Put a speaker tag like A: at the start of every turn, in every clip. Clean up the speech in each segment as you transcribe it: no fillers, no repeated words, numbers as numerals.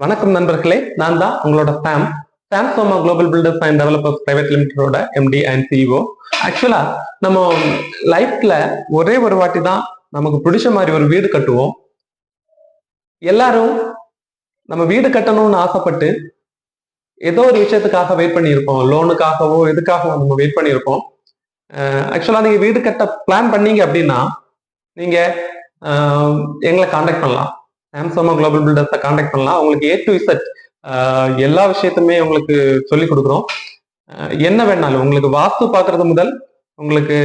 A: வணக்கம் நண்பர்களே, நான் தான் உங்களோட Sam Soma global builders and developers private லிமிடெடோட எம்டி அண்ட் சிஇஓ. ஆக்சுவலா நம்ம லைஃப்ல ஒரே ஒரு வாட்டி தான் நமக்கு பிடிச்ச மாதிரி ஒரு வீடு கட்டுவோம். எல்லாரும் நம்ம வீடு கட்டணும்னு ஆசைப்பட்டு ஏதோ ஒரு விஷயத்துக்காக வெயிட் பண்ணியிருப்போம். லோனுக்காகவோ எதுக்காகவோ நம்ம வெயிட் பண்ணியிருப்போம். ஆக்சுவலா நீங்க வீடு கட்ட பிளான் பண்ணீங்க அப்படின்னா நீங்க எங்களை காண்டாக்ட் பண்ணலாம். சாம்சோமா குளோபல் பில்டர்ஸை காண்டாக்ட் பண்ணலாம். உங்களுக்கு A to Z எல்லா விஷயத்துமே உங்களுக்கு சொல்லி கொடுக்குறோம். என்ன வேணாலும் உங்களுக்கு வாஸ்து பார்க்கறது முதல் உங்களுக்கு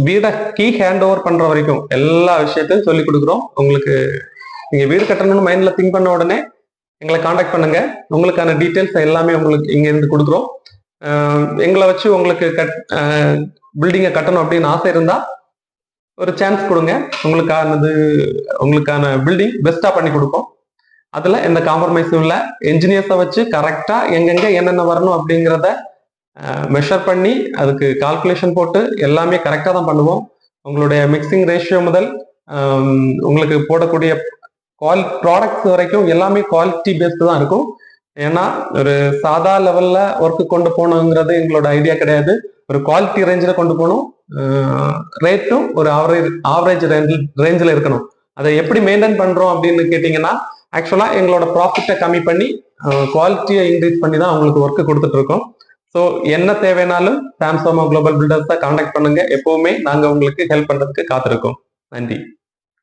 A: வீடை கீ ஹேண்ட் ஓவர் பண்ற வரைக்கும் எல்லா விஷயத்தையும் சொல்லி கொடுக்குறோம். உங்களுக்கு நீங்க வீடு கட்டணும்னு மைண்ட்ல திங்க் பண்ண உடனே எங்களை காண்டாக்ட் பண்ணுங்க. உங்களுக்கான டீட்டெயில்ஸ் எல்லாமே உங்களுக்கு இங்க இருந்து கொடுக்குறோம். எங்களை வச்சு உங்களுக்கு பில்டிங்கை கட்டணும் அப்படின்னு ஆசை இருந்தா ஒரு சான்ஸ் கொடுங்க. உங்களுக்கான பில்டிங் பெஸ்டா பண்ணி கொடுப்போம். அதுல எந்த காம்ப்ரமைஸும் இல்லை. என்ஜினியர்ஸை வச்சு கரெக்டா எங்கெங்க என்னென்ன வரணும் அப்படிங்கிறத மெஷர் பண்ணி அதுக்கு கால்குலேஷன் போட்டு எல்லாமே கரெக்டா தான் பண்ணுவோம். உங்களுடைய மிக்சிங் ரேஷியோ முதல் உங்களுக்கு போடக்கூடிய ப்ராடக்ட்ஸ் வரைக்கும் எல்லாமே குவாலிட்டி பேஸ்டு தான் இருக்கும். ஏன்னா ஒரு சாதா லெவல்ல ஒர்க்கு கொண்டு போகணுங்கிறது எங்களோட ஐடியா கிடையாது. ஒரு குவாலிட்டி ரேஞ்சில் கொண்டு போகணும். ரேட்டும் ஒரு ஆவரேஜ் ரேஞ்சில் இருக்கணும். அதை எப்படி மெயின்டைன் பண்றோம் அப்படின்னு கேட்டீங்கன்னா, ஆக்சுவலா எங்களோட ப்ராஃபிட்டை கம்மி பண்ணி குவாலிட்டியை இன்க்ரீஸ் பண்ணி தான் அவங்களுக்கு ஒர்க்கு கொடுத்துட்டு இருக்கோம். ஸோ என்ன தேவைனாலும் சாம்சோமா குளோபல் பில்டர்ஸை கான்டாக்ட் பண்ணுங்க. எப்பவுமே நாங்கள் உங்களுக்கு ஹெல்ப் பண்றதுக்கு காத்திருக்கோம். நன்றி.